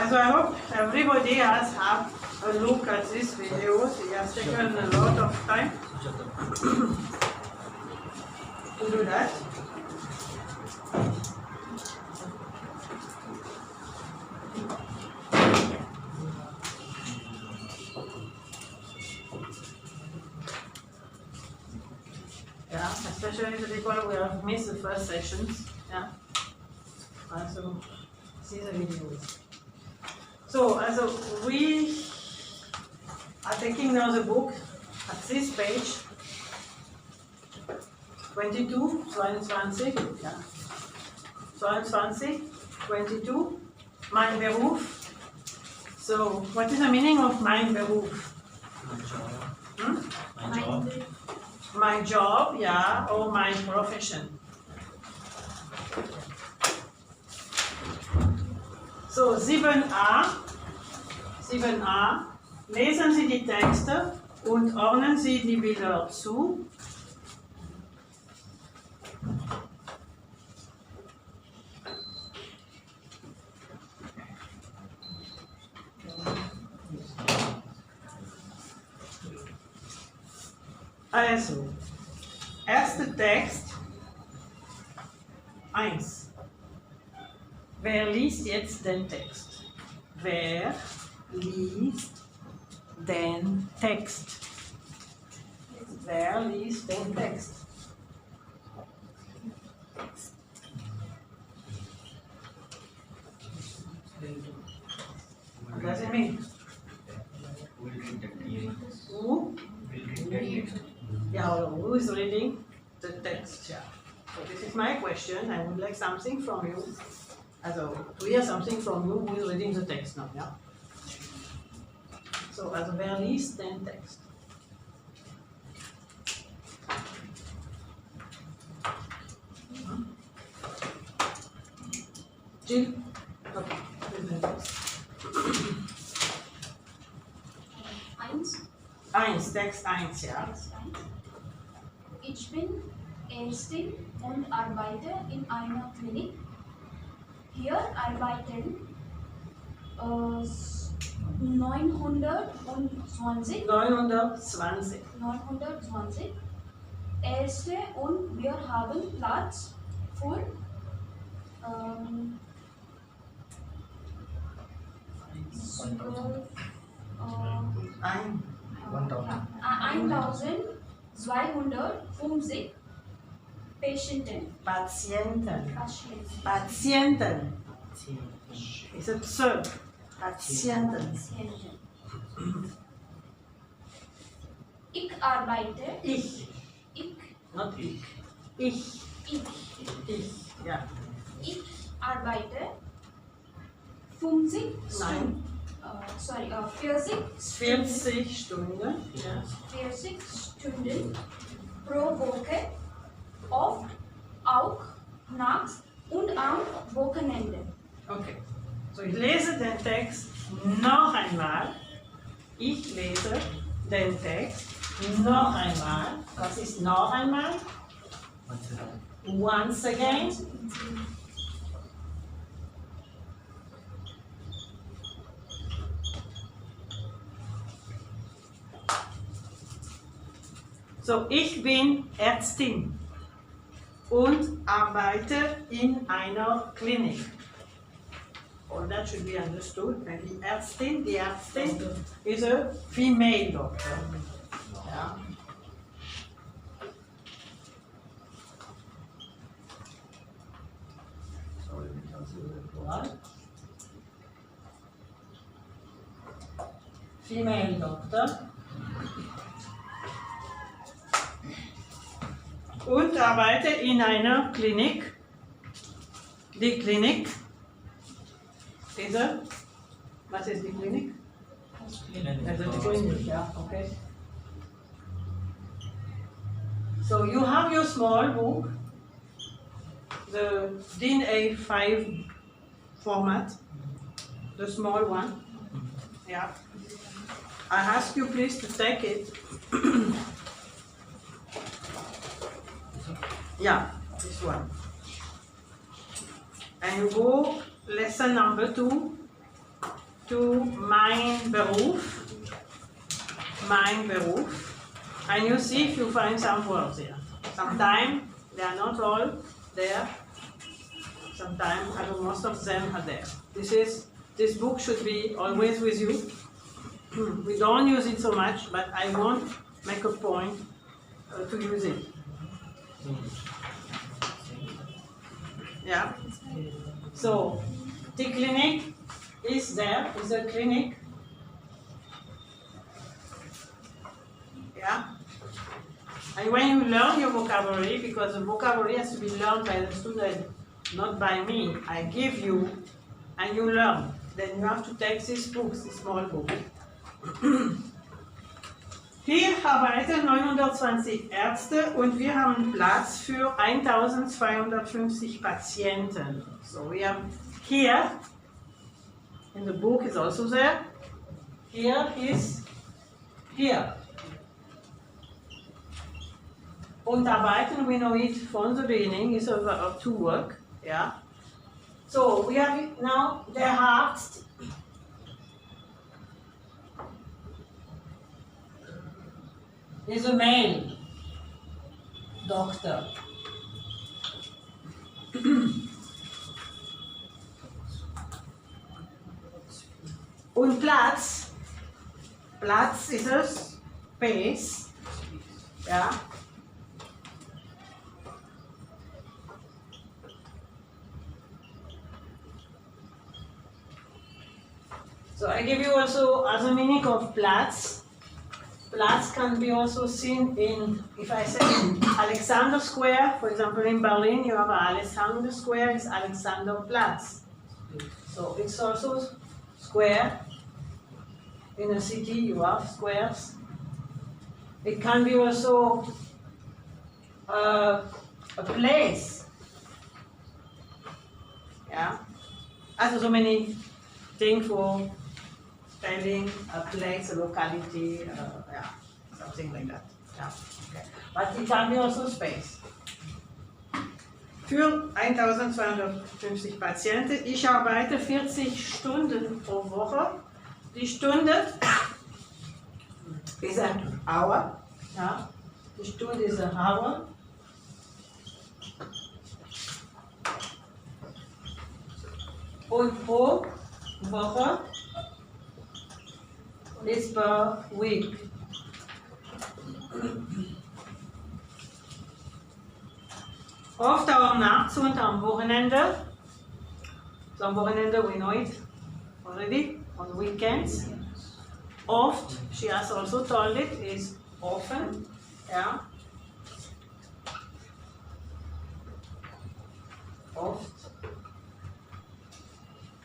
So I hope everybody has had a look at this video. It has taken a lot of time to do that. Yeah, especially the people who have missed the first sessions. Yeah. Also, see the videos. So we are taking now the book at this page 22, 22, yeah. 22, 22, mein Beruf. So, what is the meaning of mein Beruf? My job. Hmm? My job. My job, yeah, or my profession. So, 7a, lesen Sie die Texte und ordnen Sie die Bilder zu. Also, erster Text 1. Wer liest jetzt den Text? Wer liest den Text? Wer liest den Text? What does it mean? Who? Yeah, who is reading the text? Yeah. So this is my question. I would like something from you. Also, to hear something from you who is reading the text now, yeah? So, wer liest den Text? Jill? Okay. Text 1, ja. Ich bin Ärztin und arbeite in einer Klinik. Hier arbeiten 920 Ärzte und wir haben Platz für 1250 Patienten. Ist es so? Patienten. Ich arbeite. Not ich. Ich, ja. Ich arbeite 50 Nein. 40 Stunden. Ja. 40 Stunden pro Woche, oft auch nachts und am Wochenende. Okay. So, ich lese den Text noch einmal. Ich lese den Text noch einmal. Was ist noch einmal? Once again. So, ich bin Ärztin und arbeite in einer Klinik. Or that should be understood. Maybe Ärztin, die Ärztin is a female doctor. Yeah. Sorry, because it's plural. Female doctor. Und arbeite in einer Klinik. Die Klinik. Diese, was ist die Klinik? Also die Klinik, ja, okay. So you have your small book, the DIN A5 format, the small one. Yeah. I ask you please to take it. Yeah, this one. And you go lesson number 2, to mein Beruf. Mein Beruf. And you see if you find some words here. Sometimes they are not all there. Sometimes most of them are there. This book should be always with you. We don't use it so much, but I won't make a point to use it. Yeah. So the clinic is there. Is a clinic. Yeah. And when you learn your vocabulary, because the vocabulary has to be learned by the student, not by me, I give you and you learn. Then you have to take this book, this small book. Hier arbeiten 920 Ärzte und wir haben Platz für 1250 Patienten. So we have here, in the book is also there, here is here. Und arbeiten, we know it from the beginning, is a verb to work. Yeah. So we have it now, der Arzt is a male doctor. Und Platz is a space. Yeah. So I give you also as a meaning of Platz. Platz can be also seen in, if I say Alexander Square, for example in Berlin you have Alexander Square, it's Alexanderplatz. So it's also square. In a city you have squares. It can be also a place. Yeah. Also so many things for spelling a place, a locality, yeah, something like that. Yeah. Okay. But it can be also space. Für 1250 Patienten. Ich arbeite 40 Stunden pro Woche. Die Stunde is an hour. Ja. Die Stunde is an hour. Und pro Woche is per week. Oft auch nachts und am Wochenende. So am Wochenende we know it already. On weekends. Oft, she has also told it, is often. Yeah. Oft.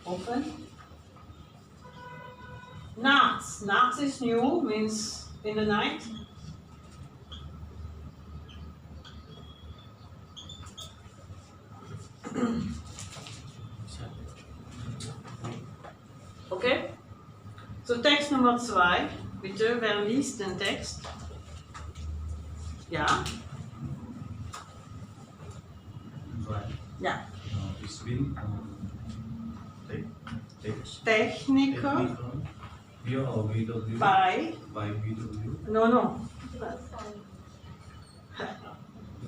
Often. Nachts. Nachts is new, means in the night. Okay? So Text Nummer 2. Bitte, wer liest den Text? Ja? Ja. Ich bin Techniker BW bei BW. No.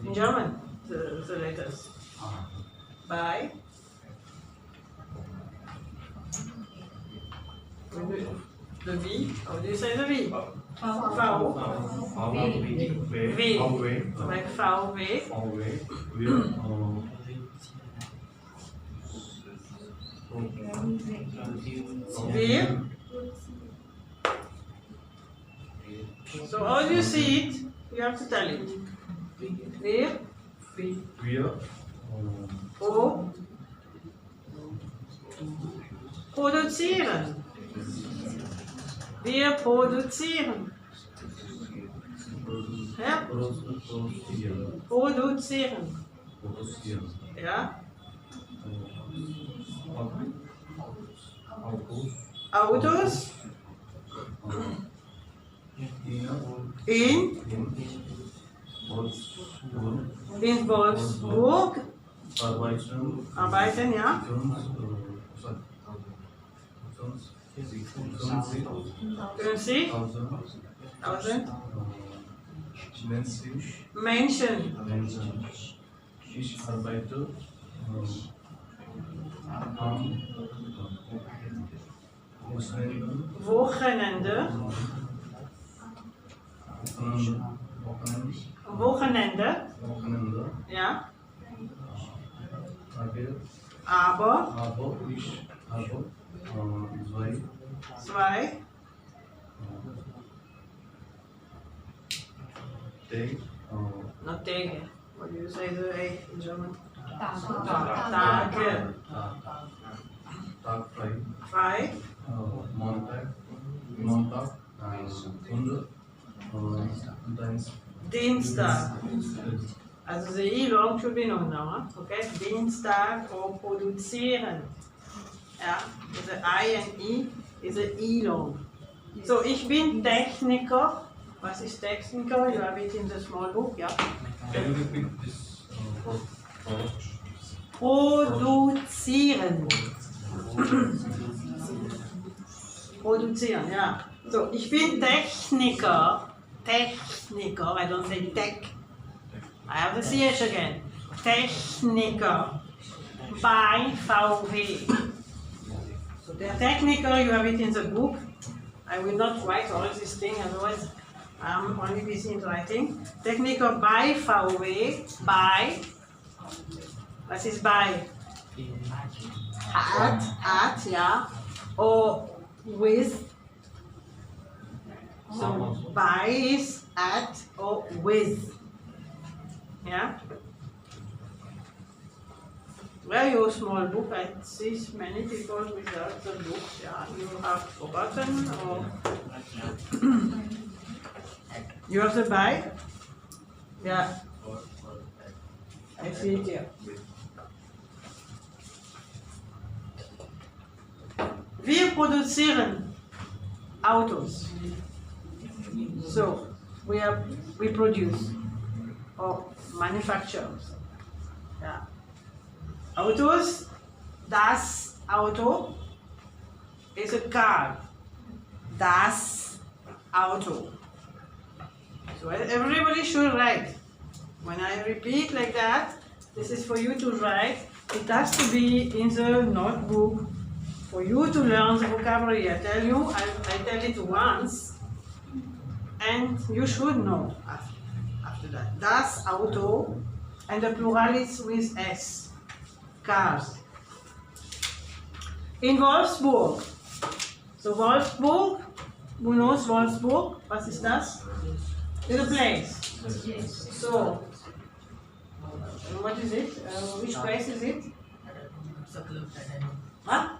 In German, the letters. By the V. How do you say the V? V. Like VW. Wir. So how do you see it? You have to tell it. Wir. Produzieren. Wir produzieren. Ja? Produzieren. Ja? Autos. In Wolfsburg. Arbeiten, ja? Können Sie? 1000 Menschen. Ich arbeite am Wochenende. Wochenende. Ja. Aber ich habe zwei not Tage. What do you say the A in German? Tage. Tag Frei. Montag und Dienstag. Also the E long should be known now, okay? Dienstag or produzieren. Ja, the I and E is a E long. So, ich bin Techniker. Was ist Techniker? You have it in the small book, ja? Can you repeat this Produzieren. Produzieren, ja. So, ich bin Techniker. Techniker, I don't say tech. I have the CH again. Techniker. Bei VW. So, der Techniker, you have it in the book. I will not write all this thing, otherwise I'm only busy in writing. Techniker bei VW. Bei. Was ist bei? At, ja. Or with. So, by is at or with. Yeah? Well, your small book, I see many people without the book. Yeah, you have forgotten or you have the by? Yeah. I see it here. Wir produzieren Autos. So, we produce or manufacture. Yeah. Autos, das Auto is a car. Das Auto. So everybody should write. When I repeat like that, this is for you to write. It has to be in the notebook for you to learn the vocabulary. I tell you, I tell it once, and you should know after that. Das Auto, and the plural is with S. Cars. In Wolfsburg. So Wolfsburg, who knows Wolfsburg? Was ist das? It's a place. Yes. So, what is it? Which place is it? What?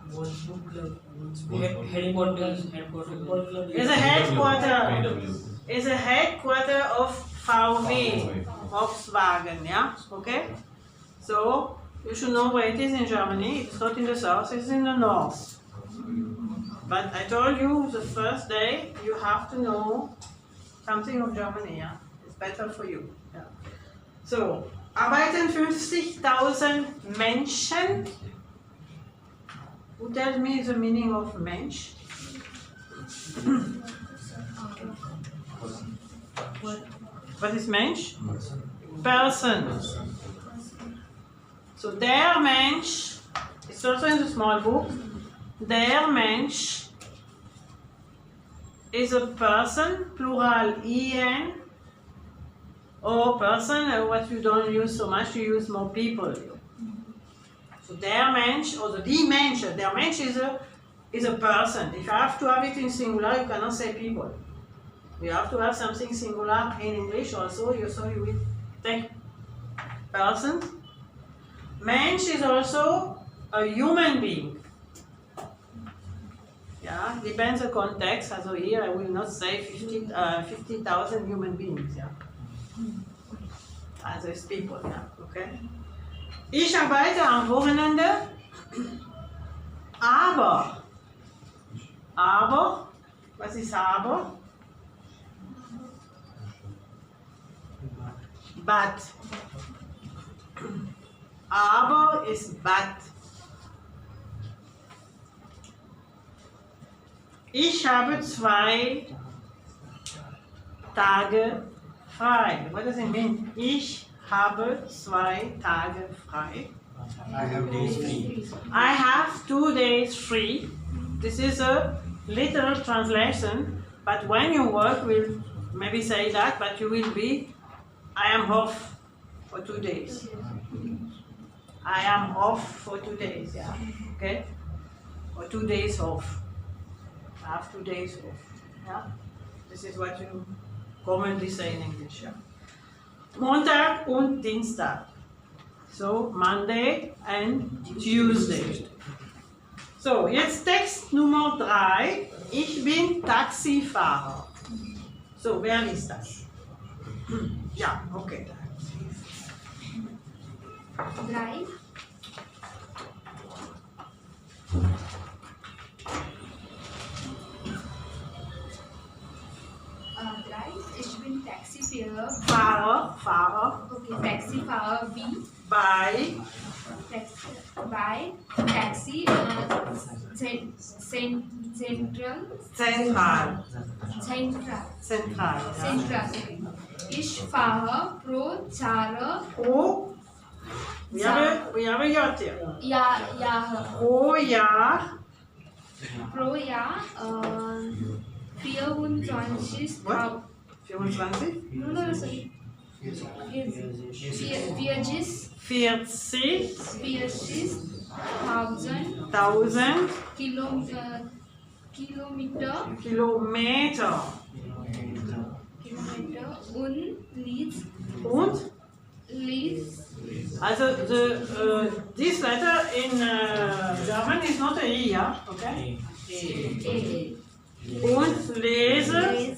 Headquarters. It's a headquarter. It's a headquarter of VW, Volkswagen, yeah? Okay? So, you should know where it is in Germany. It's not in the south, it's in the north. But I told you the first day you have to know something of Germany, yeah? It's better for you. Yeah. So, arbeiten 50.000 Menschen. Who tells me the meaning of Mensch? What is Mensch? Person. So der Mensch, it's also in the small book, der Mensch is a person, plural en, or person, what you don't use so much, you use more people. So der Mensch, or the Mensch, der Mensch is a person. If you have to have it in singular, you cannot say people. You have to have something singular in English also, so you will take person. Mensch is also a human being. Yeah, depends on context. Also here I will not say 50,000 human beings. Yeah, also it's people. Yeah, okay. Ich arbeite am Wochenende, aber, was ist aber? But. Aber ist but. Ich habe 2 Tage frei. What does it mean? Ich habe 2 Tage frei. I have days free. I have 2 days free. This is a literal translation, but when you work, we'll maybe say that, but you will be, I am off for 2 days. I am off for 2 days, yeah. Okay? Or 2 days off. I have 2 days off. Yeah? This is what you commonly say in English. Yeah? Montag und Dienstag. So Monday and Tuesday. So, jetzt Text Nummer 3. Ich bin Taxifahrer. So, wer liest das? Ja, okay. 3. Ich bin Fahrer. Okay, Taxifahrer wie Bei Taxi Zentral. Central. Ja. Ich fahre pro Jahre Pro, we have a yacht here. Pro Jahr. Jahr 24.000. What? 24? No, sorry. 1000 Kilometer und also this letter in German is not a E, yeah? Okay? Und lese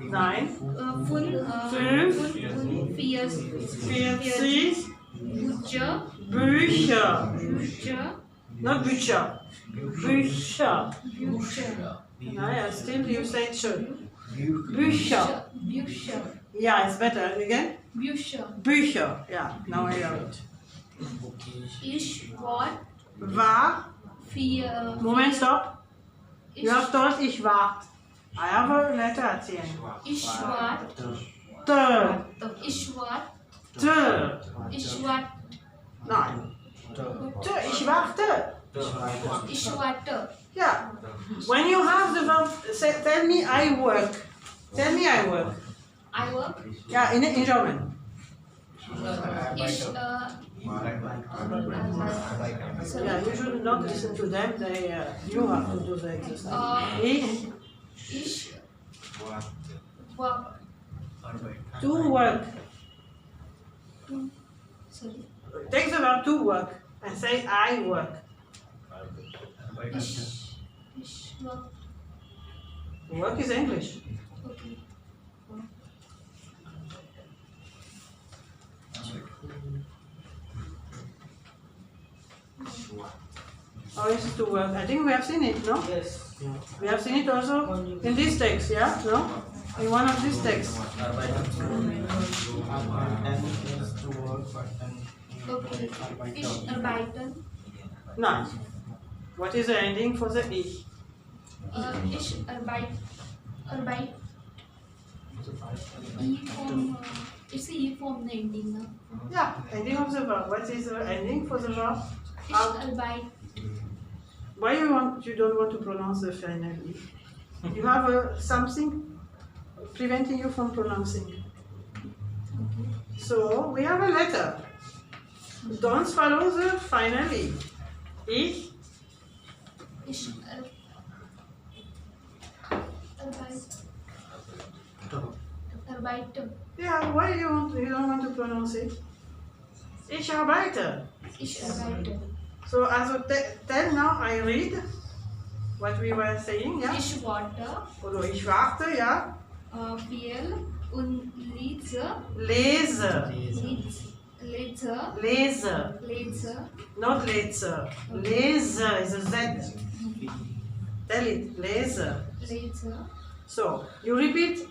nein 45 Bücher. Not Bücher. Bücher. Naja, still you say schön. Bücher. Yeah, it's better. Again? Bücher. Yeah, now I hear it. Ich War. Moment, stop. You have told ich war. I have a letter at the end. Ich war Nein. Ich warte. Yeah. When you have the verb, say, tell me I work. Tell me I work. I work. Yeah, in German. Yeah, you should not listen to them. You have to do the exercise. Ich work. To work. Sorry. Take the verb to work and say I work. Ich work. Work is English. Okay. How is it to work? I think we have seen it, no? Yes. We have seen it also in this text, yeah? No? In one of these texts. Okay. Ich arbeite. Nice. What is the ending for the ich? Ich arbeite. E form. It's a E form the ending, no? Yeah, ending of the verb. What is the ending for the verb? Ich arbeite. Why you don't want to pronounce the final e? You have something preventing you from pronouncing. So we have a letter. Don't follow the final e. Ich arbeite. Yeah, why you don't want to pronounce it? Ich arbeite. Ich arbeite. So also tell now I read what we were saying, yeah? Ich warte. Oder ich warte, ja? Viel und lese. Lese. Lese. Not lese. Lese is a Z. Tell it, lese. Lese. So, you repeat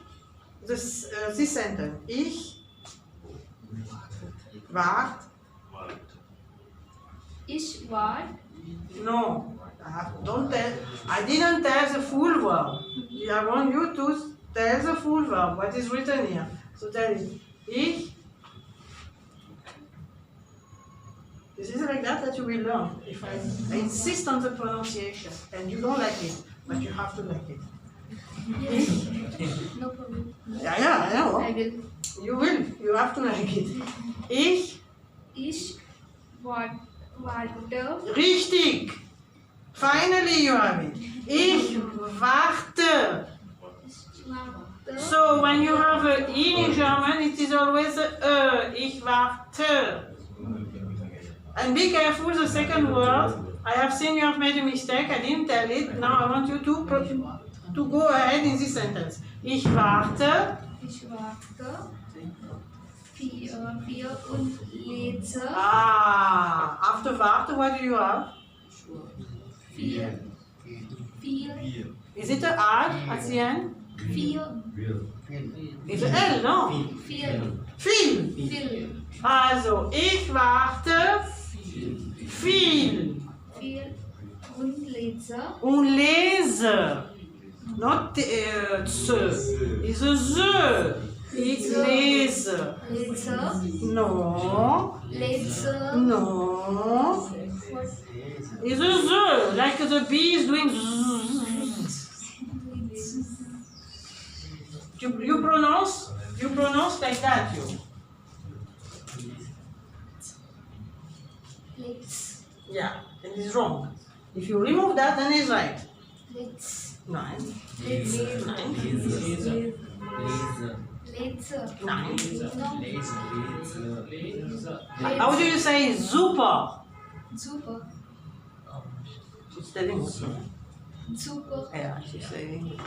this sentence. Ich warte. Ich war. No. Don't tell. I didn't tell the full verb. I want you to tell the full verb. What is written here? So tell it. Ich. This is like that you will learn. If I insist on the pronunciation, and you don't like it, but you have to like it. Yes. No problem. Yeah, I know. I will. You will. You have to like it. Ich. Warte. Richtig. Finally you have it. Ich warte. So when you have a in German, it is always a Ich warte. And be careful, the second word. I have seen you have made a mistake. I didn't tell it. Now I want you to go ahead in this sentence. Ich warte. Ich warte. Vier und lese. After warte, what do you have? Vier. Is it a R at the end? Vier. It's a L, no? Viel. Also, ich warte viel. Und lese. Und lese. Not z. It's a z. Ich lese. No. No. It's a z. Like the bee is doing z. You pronounce like that, you. Yeah, and it's wrong. If you remove that, then it's right. Nine. Nine. How do you say super? Super. She's telling us. Super. Yeah, she's saying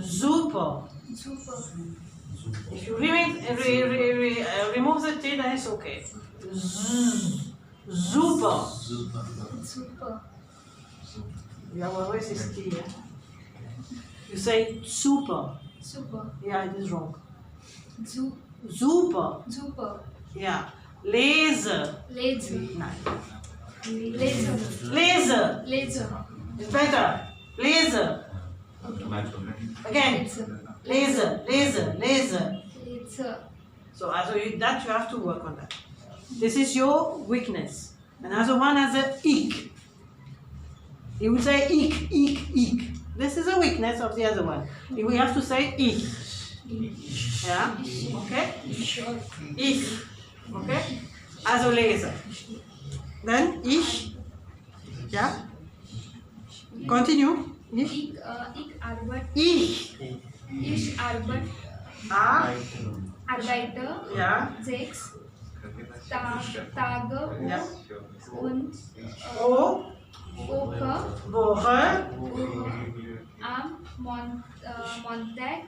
super. If you remove the T, then it's okay. Super. You have always this T, yeah? You say super. Yeah, it is wrong. Super. Yeah. Lese. Nein. Lese. It's better. Lese. Again. Lese. So that you have to work on that. This is your weakness. Another one has a ik. You will say ik. This is a weakness of the other one. We have to say ich. Yeah? Okay? Ich. Okay? Also lese. Then ich. Yeah? Continue. Ich. Ich arbeite. Ja. 6 Tage Ja. und Woche. Am Montag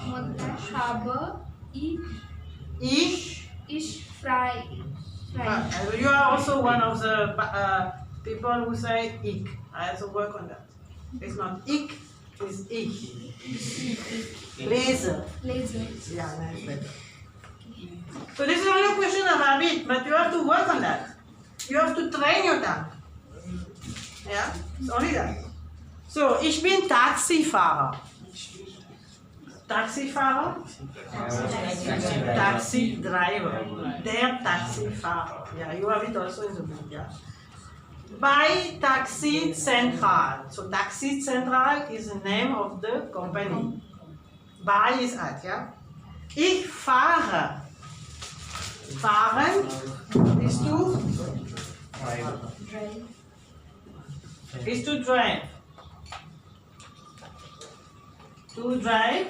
habe ich frei. You are also one of the people who say ik. I also work on that. It's not ik, it's ich. Lese. Yeah, that's better. So this is only a question of habit, but you have to work on that. You have to train your tongue. Yeah, it's only that. So, ich bin Taxifahrer. Taxifahrer? Taxi driver. Der Taxifahrer. Yeah, you have it also in the book, yeah. Bei Taxi Central. So, Taxi Central is the name of the company. Bei is at, yeah. Ich fahre. Fahren is to drive. To drive.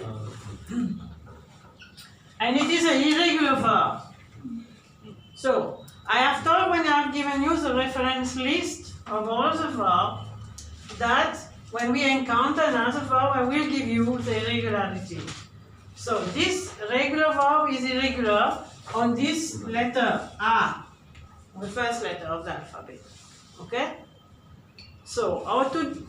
And it is an irregular verb. So, I have told when I have given you the reference list of all the verbs that when we encounter another verb, I will give you the irregularity. So, this regular verb is irregular on this letter A, the first letter of the alphabet. Okay? So, how to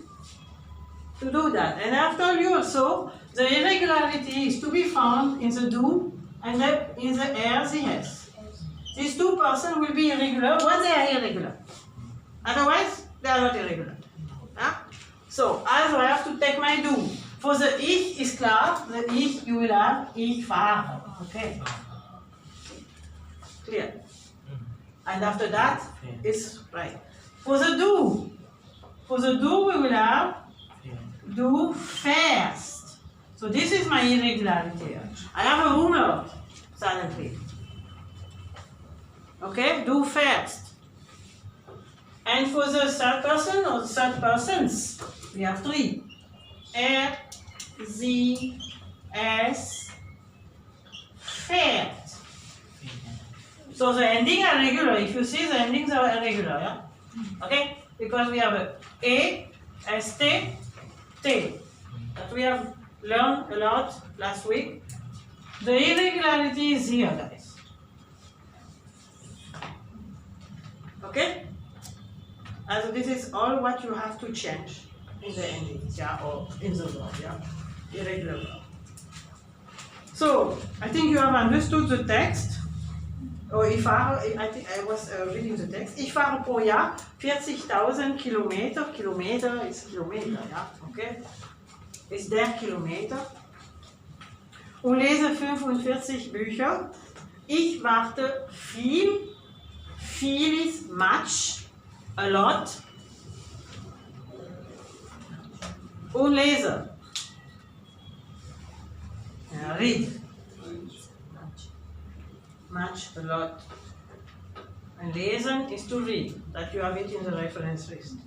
do that? And I've told you also, the irregularity is to be found in the do and in the er, the s. These two person will be irregular when they are irregular. Otherwise, they are not irregular. Yeah? So, also I have to take my do. For the ich is klar, the ich you will have ich fahre. Okay? Clear? And after that, it's right. For the do we will have do fährst. So this is my irregularity here. I have a umlaut silently. Okay, du fährst. And for the third person or the third persons, we have three. Sie, es, fährt. So the endings are regular. If you see, the endings are irregular, yeah? Okay? Because we have a, st, t. That we have learned a lot last week. The irregularity is here, guys. Okay? And this is all what you have to change in the endings, yeah, or in the verb, yeah? Irregular verb. So, I think you have understood the text. Or I think I was reading the text. Ich fahre pro Jahr 40.000 Kilometer. Kilometer is kilometer, ja, okay? Ist der Kilometer. Und lese 45 Bücher. Ich warte viel. Viel is much. A lot. Und lese. Ja, read. Much, a lot. And lesen is to read. That you have it in the reference list.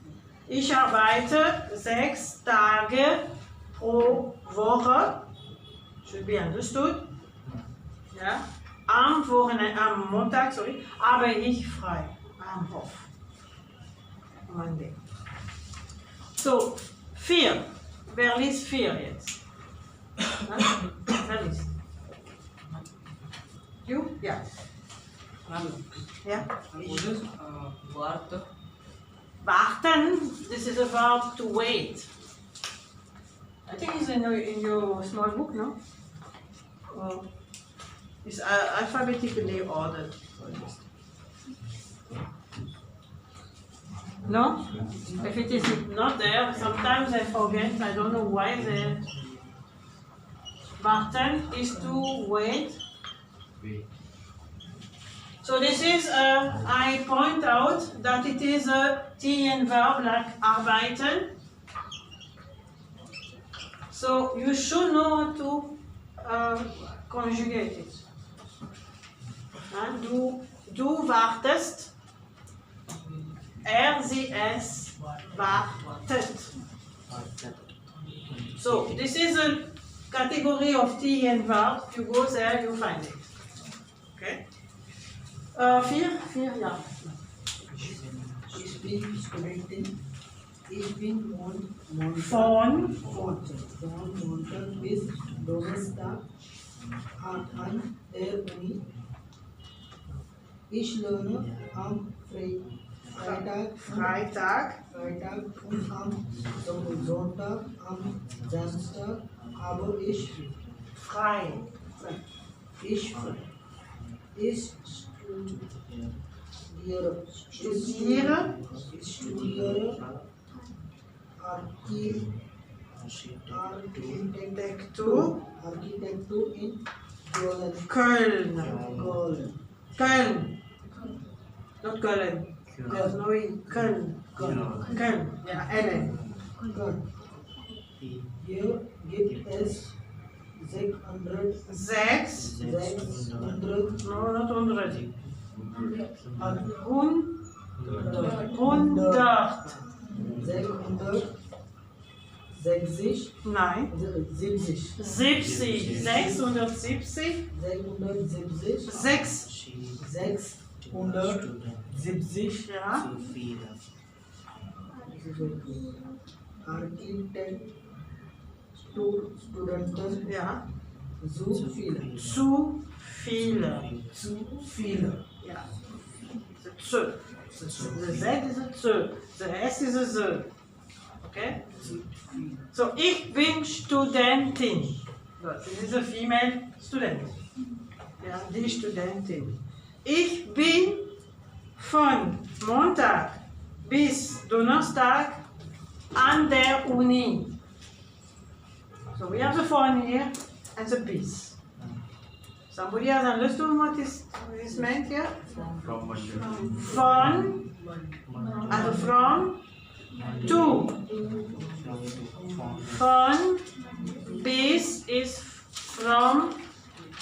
Ich arbeite 6 Tage pro Woche. Should be understood. Ja. Am Montag, habe ich frei. Am Hof. Monday. So, 4. Wer liest 4 jetzt? Wer liest? You? Yeah. Yeah. Warten. This is a verb to wait. I think it's in your small book, no? It's alphabetically ordered. No? If it is not there, sometimes I forget. I don't know why the warten is to wait. So this is, I point out that it is a TN verb like arbeiten. So you should know how to conjugate it. And du wartest, sie, es wartet. So this is a category of TN verb. You go there, you find it. Okay. 4, ja. Ich bin Studentin. Ich bin von Montag bis Donnerstag an der Uni. Ich lerne am Freitag und am Sonntag, am Samstag habe ich frei. Ich studiere Architektur in Köln. Not Köln. There's no in Köln. Ja, Ellen. Hier gibt es 600. No, not 100. 660. Nein. 70. 70. 670. 670. Ja. Architekturstudenten. Ja. Zu viele. Ja. The Z is a Z. The S is a Z. Okay? So, ich bin Studentin. This is a female student. Ja, die Studentin. Ich bin von Montag bis Donnerstag an der Uni. So we have the von here and the bis. Somebody has understood what is meant here? Von, also from, to. Von bis is from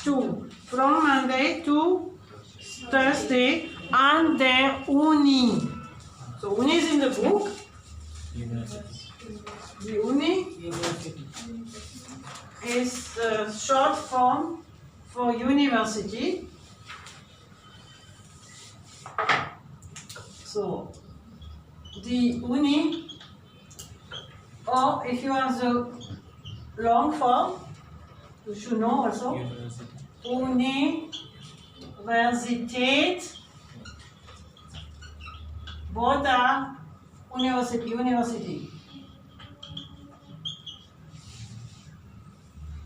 to. From Monday to Thursday an der Uni. So Uni is in the book. The Uni is short form for university. So the Uni, or if you have the long form, you should know also, Universität, Bota, University.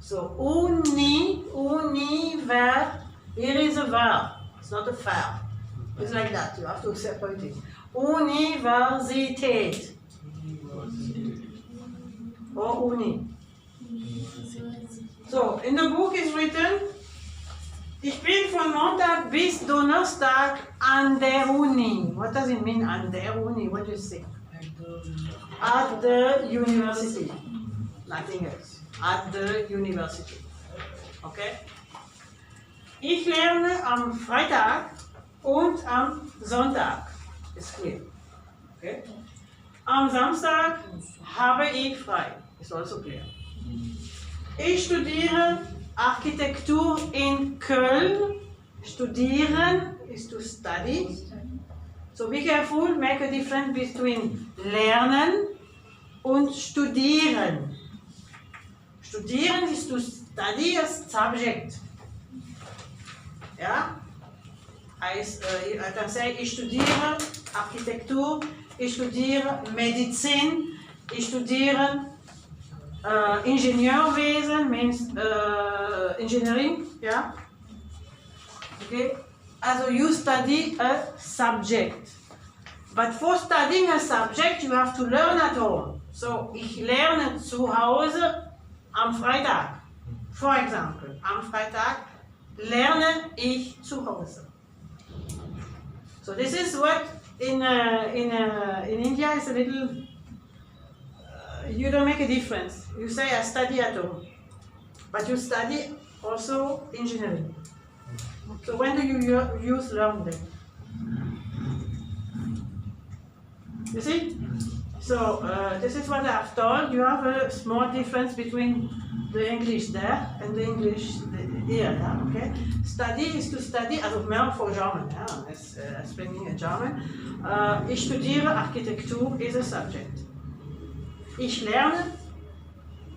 So verb, here is a verb, it's not a verb. It's like that, you have to separate it. Universität. Or Uni. So, in the book is written, ich bin von Montag bis Donnerstag an der Uni. What does it mean, an der Uni? What do you say? At the university. Nothing else. At the university. Okay? Ich lerne am Freitag und am Sonntag. Ist clear. Okay? Am Samstag habe ich frei. Ist also clear. Ich studiere Architektur in Köln. Studieren is to study. So be careful, make a difference between lernen und studieren. Studieren is to study a subject. Ja? I can say, ich studiere Architektur, ich studiere Medizin, ich studiere Ingenieurwesen, means engineering, yeah? Okay? Also you study a subject. But for studying a subject, you have to learn at home. So, ich lerne zu Hause am Freitag. For example, am Freitag lerne ich zu Hause. So this is what in India is a little, you don't make a difference. You say I study at home, but you study also engineering. So when do you use learn then? You see? So this is what I've told. You have a small difference between the English there and the English here. Yeah? Okay. Study is to study, also mehr for German. Yeah? As speaking in German. Ich studiere Architektur is a subject. Ich lerne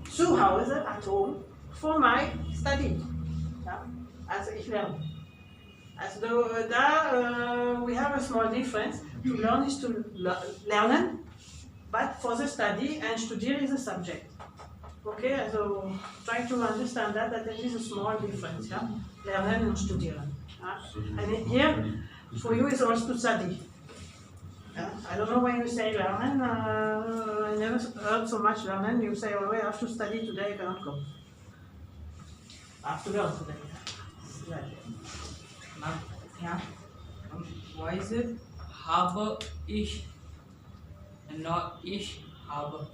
zu Hause at home for my study. Ja? Also ich lerne. Also da we have a small difference. To learn is to lernen, but for the study, and studieren is a subject. Okay, so try to understand that there is a small difference, yeah? Lernen and studieren. Yeah? And here, for you, is also to study. Yeah? I don't know when you say lernen, I never heard so much lernen. You say, oh, I have to study today, I cannot go. I have to learn today. Yeah. Why is it habe ich and not ich habe?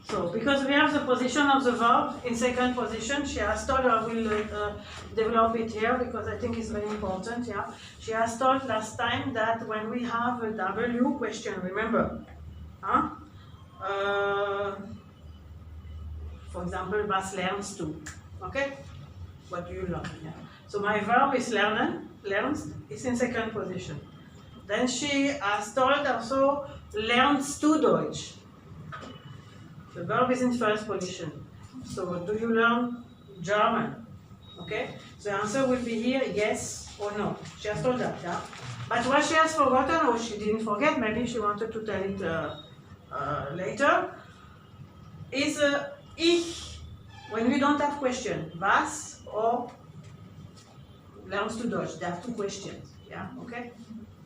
So, because we have the position of the verb in second position, she has told, I will develop it here because I think it's very important, yeah. She has told last time that when we have a W question, remember, huh? For example, was lernst du? Okay? What do you learn? Yeah. So my verb is lernen, lernst, is in second position. Then she has told also, lernst du Deutsch? The verb is in first position. So do you learn German? Okay? So the answer will be here, yes or no. She has told that, yeah? But what she has forgotten, or she didn't forget, maybe she wanted to tell it later, is ich, when we don't have question, was or lernst du Deutsch? There are two questions, yeah? Okay?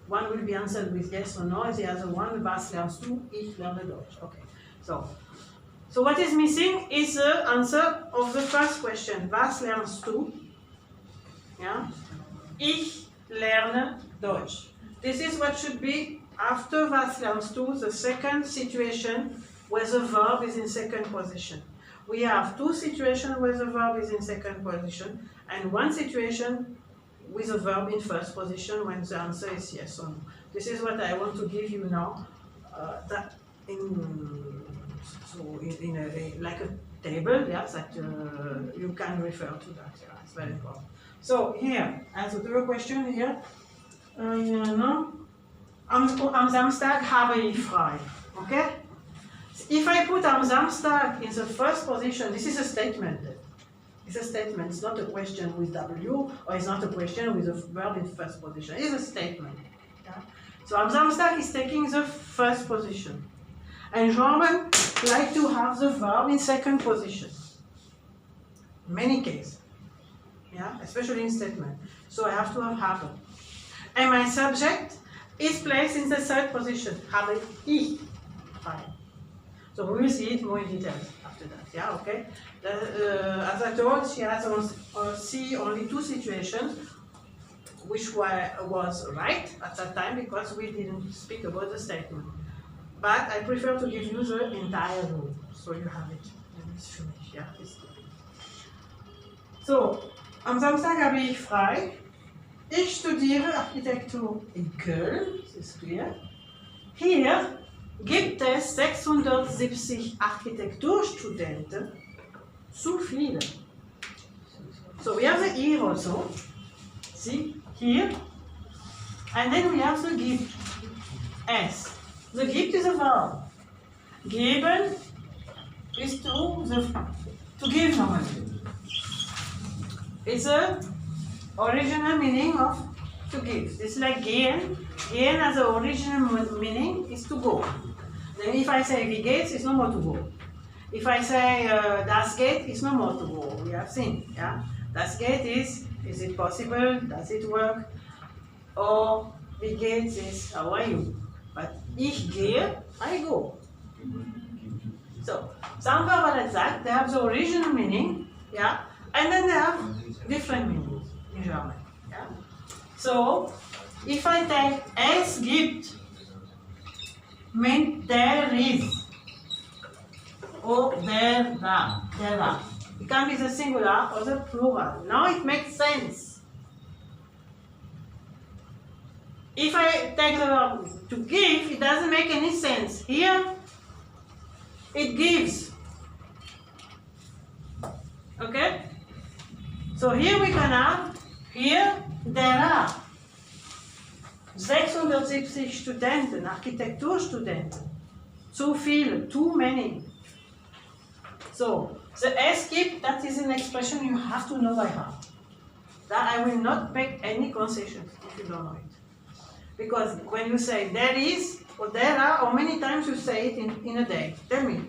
one will be answered with yes or no, the other one, was lernst du? Ich lerne Deutsch. Okay. So what is missing is the answer of the first question. Was lernst du? Yeah. Ich lerne Deutsch. This is what should be after was lernst du, the second situation where the verb is in second position. We have two situations where the verb is in second position and one situation with a verb in first position when the answer is yes or no. This is what I want to give you now. That in like a table, yeah, that you can refer to that. Yeah, it's very important. So here, as a third question here, am Samstag habe ich frei. Okay? If I put am Samstag in the first position, this is a statement. It's a statement. It's not a question with W, or it's not a question with a verb in first position. It's a statement. Yeah? So am Samstag is taking the first position. And German like to have the verb in second position. In many cases. Yeah, especially in statement. So I have to have habe. And my subject is placed in the third position. Habe ich frei. So we will see it more in detail after that. Yeah, okay. As I told, she has only two situations, which was right at that time because we didn't speak about the statement. But I prefer to give you the entire rule, so you have it. And it's finished. Yeah, it's good. So, am Samstag habe ich frei. Ich studiere Architektur in Köln, das ist clear. Hier gibt es 670 Architekturstudenten, zu viele. So we have the here also, see, here, and then we have the gibt, es. The gibt is a verb. Geben is to give normally. It's a original meaning of to give. It's like gehen. Gehen as the original meaning is to go. Then if I say wie geht's, it's no more to go. If I say das geht, it's no more to go. We have seen, yeah? Das geht is it possible? Does it work? Or wie geht's is how are you? But ich gehe, I go. So, some verbs like that, they have the original meaning, yeah? And then they have different meanings in German. Yeah? So, if I take es gibt, means there is, or there are. It can be the singular or the plural. Now it makes sense. If I take the verb to give, it doesn't make any sense. Here, it gives. Okay? So here we can have, here there are 670 Studenten, Architekturstudenten. Zu viele, too many. So, the es gibt, that is an expression you have to know by heart. That I will not make any concessions if you don't know it. Because when you say there is, or there are, or many times you say it in a day. Tell me.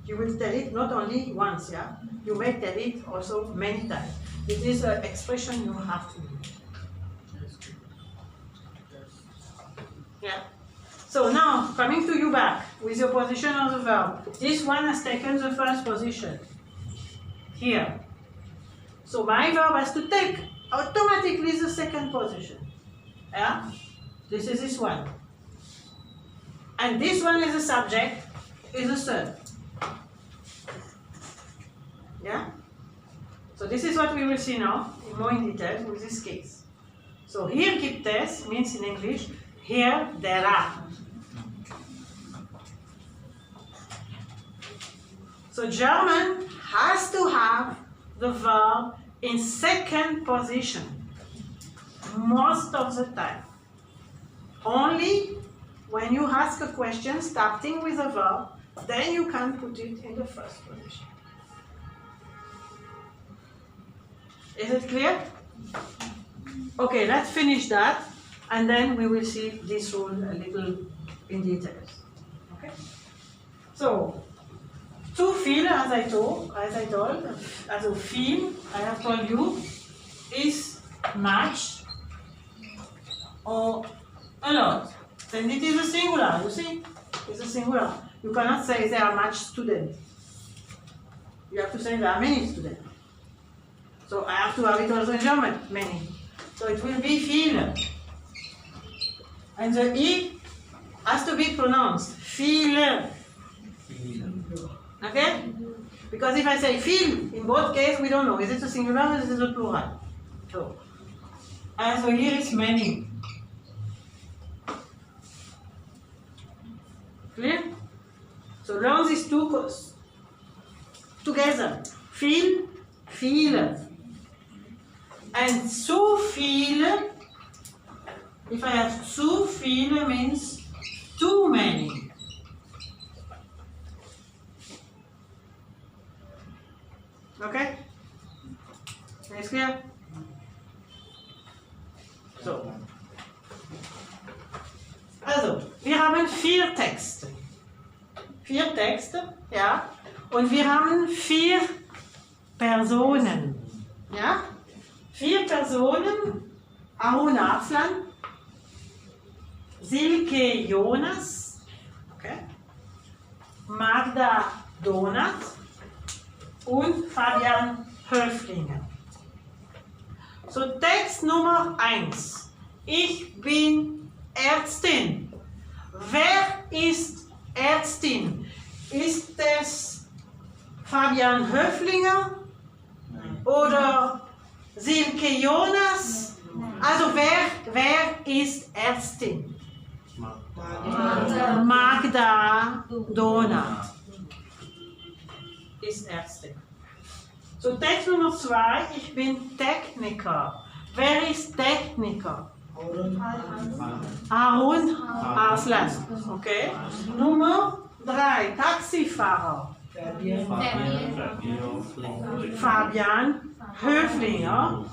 You will tell it not only once, yeah? You may tell it also many times. It is an expression you have to use. Yeah. So now, coming to you back with your position of the verb. This one has taken the first position. Here. So my verb has to take automatically the second position. Yeah? This is this one. And this one is the subject, is the third. Yeah? So this is what we will see now, in more in detail with this case. So hier gibt es means in English, here there are. So German has to have the verb in second position most of the time. Only when you ask a question starting with a verb, then you can put it in the first position. Is it clear? Okay, let's finish that, and then we will see this rule a little in details. Okay? So, zu viele, as I told, also viel, I have told you, is much or A lot. Then it is a singular, you see? It's a singular. You cannot say there are much students. You have to say there are many students. So I have to have it also in German, many. So it will be viele. And the I has to be pronounced. Viele. Okay? Because if I say viel, in both cases we don't know. Is it a singular or is it a plural? So, and so here is many. Clear? So learn these two together. Viel, viele. And zu viele, if I have zu viele means too many. Okay? Is clear? So. Also, wir haben 4 Texte. 4 Texte, ja. Und wir haben 4 Personen. Ja? 4 Personen. Aaron Arslan, Silke Jonas, okay. Magda Donat und Fabian Höflinger. So, Text Nummer 1. Ich bin Ärztin. Wer ist Ärztin? Ist es Fabian Höflinger oder Silke Jonas? Also wer ist Ärztin? Magda Donat ist Ärztin. So, Text Nummer 2, ich bin Techniker. Wer ist Techniker? Aaron Arslan. Okay. Nummer 3, Taxifahrer. Fabian Höflinger.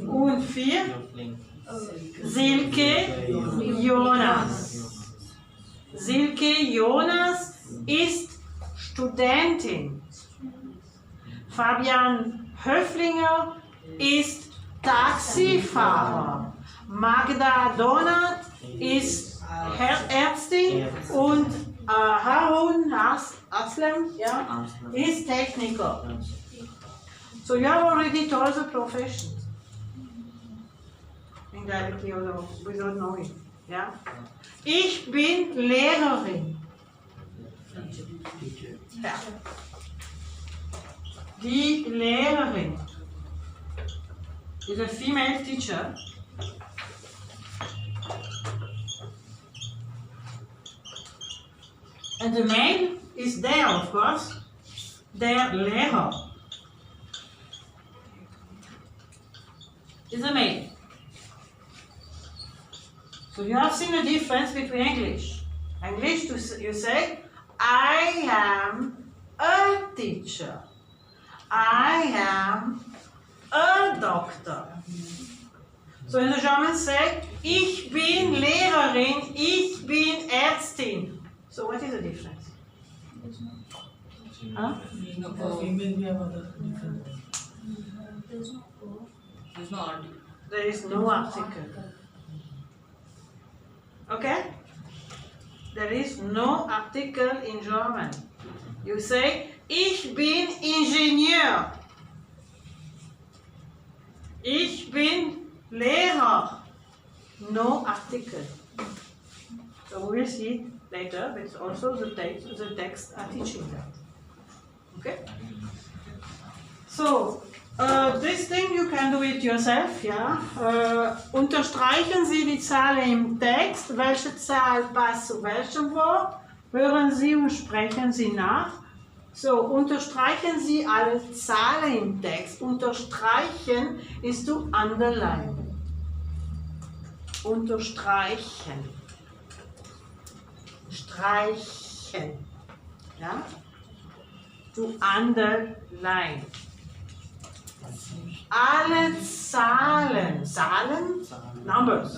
Und 4, Silke Jonas. Silke Jonas ist Studentin. Fabian Höflinger ist Taxifahrer. Magda Donat ist Ärztin und Harun Aslam, ja, ist Techniker. So you have already told the profession. Indirectly or without knowing. Ja? Ich bin Lehrerin. Ja. Die Lehrerin is a female teacher. And the male is there, of course, der Lehrer. Is a male. So you have seen the difference between English. English, you say, I am a teacher. I am a doctor. So in the German say, ich bin Lehrerin, ich bin Ärztin. So what is the difference? Huh? There's no article. There is no article. Okay? There is no article in German. You say, ich bin Ingenieur. Ich bin Lehrer. No article. So we will see later, but also the text are teaching that. Okay? So, this thing you can do it yourself, ja. Unterstreichen Sie die Zahl im Text. Welche Zahl passt zu welchem Wort? Hören Sie und sprechen Sie nach. So, unterstreichen Sie alle Zahlen im Text. Unterstreichen ist to underline. Unterstreichen. Streichen. Ja? To underline. Alle Zahlen, Numbers.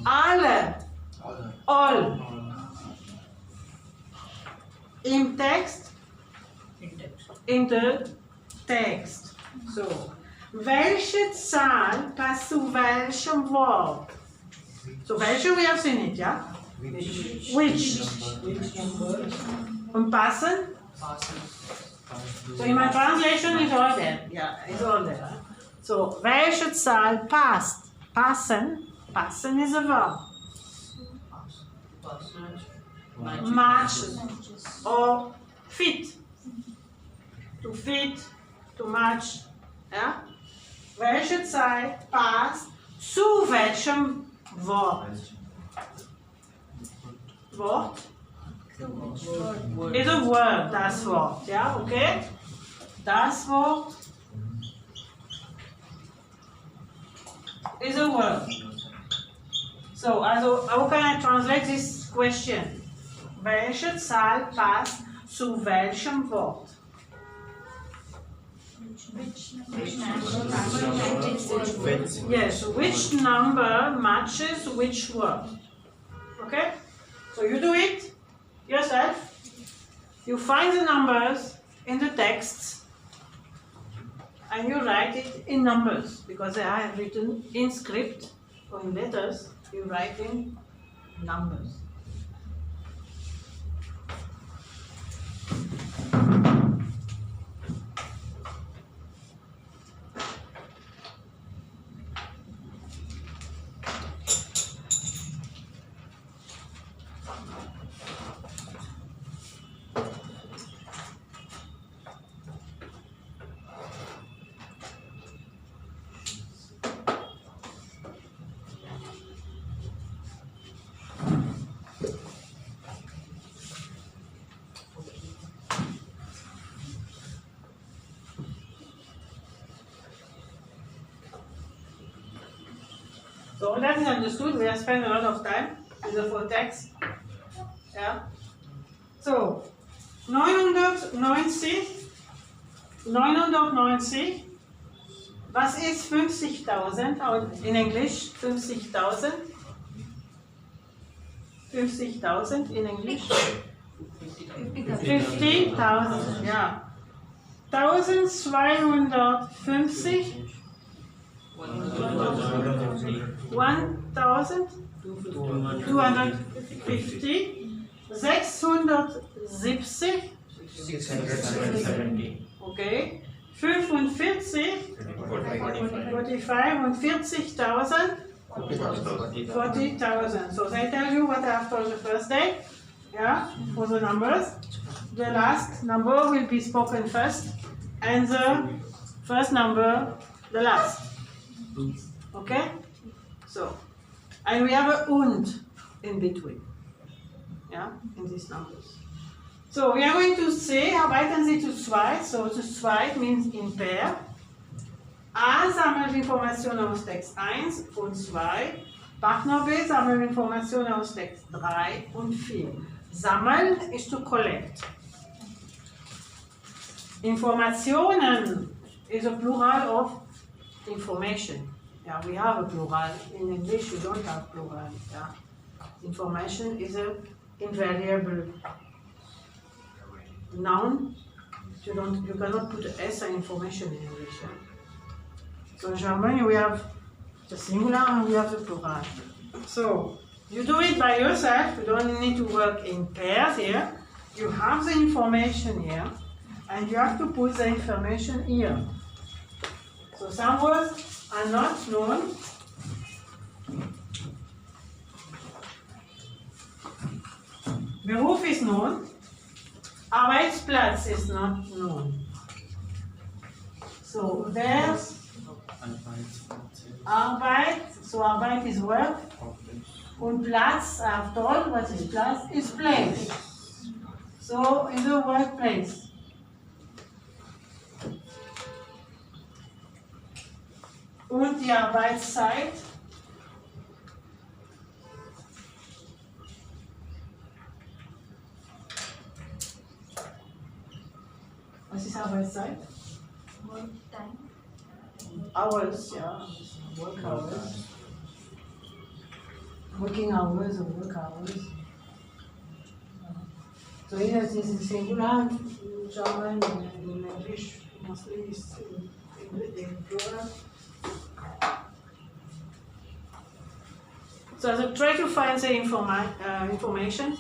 Alle, all. Im Text, in the text. So, welche Zahl passt zu welchem Wort? So welche, we have seen it, yeah? Which. Und passen? Passen. So in my translation it's all there. Yeah, it's all there. So welche Zahl passt? Passen. Passen is a verb. Match or fit. To fit, to match. Ja? Welche Zahl passt zu welchem Wort? Wort? Is a word, das Wort. Ja, okay? Das Wort is a word. So, also, how can I translate this question? Welche Zahl passt zu welchem Wort? Yes, which number matches which word? Okay? So you do it yourself. You find the numbers in the texts and you write it in numbers because they are written in script or in letters. You write in numbers. So that is understood. We have spent a lot of time with the full text. Yeah. So 990. Was ist 50.000 in English? 50.000. 50.000 in English. 50.000. Yeah. 1250. 1250. 670. 670. Okay. 45. 45 und 40.000. 40,000. So they tell you what after the first day, yeah, for the numbers. The last number will be spoken first, and the first number the last. Okay? So, and we have a und in between, yeah, in these numbers. So we are going to say, arbeiten Sie zu zweit. So zu zweit means in pair. A sammelt Informationen aus Text 1 und 2. Partner B sammelt Informationen aus Text 3 und 4. Sammeln ist to collect. Informationen is a plural of information. Yeah, we have a plural. In English, we don't have plural. Yeah. Information is an invariable noun. You cannot put S in information in English. Yeah? So in German, we have the singular and we have the plural. So you do it by yourself. You don't need to work in pairs here. You have the information here, and you have to put the information here. So some words are not known. Beruf is known. Arbeitsplatz is not known. So there's Arbeit, so Arbeit is work. Und Platz, after all, what is Platz? Is place. So in the workplace. Und die Arbeitszeit. Was ist Arbeitszeit? Work time. Hours, yeah. Work hours. Working hours or work hours. So here it is in singular, in German, in English, mostly is in plural. So try to find the information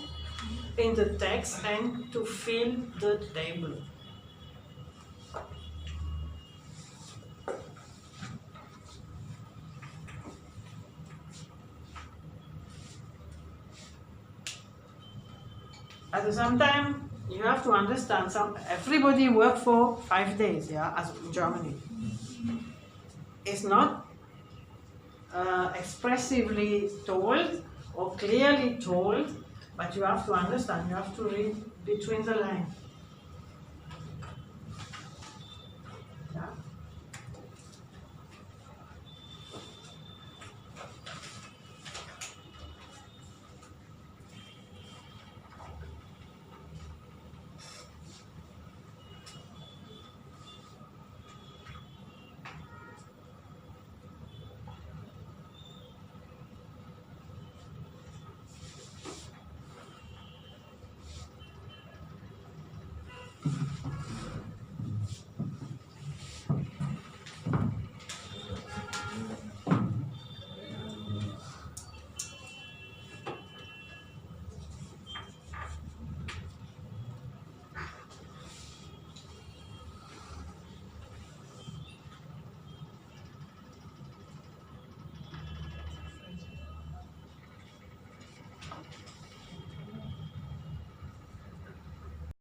in the text and to fill the table. At the same time, you have to understand everybody work for 5 days, yeah, as in Germany. It's not expressively told or clearly told, but you have to understand, you have to read between the lines.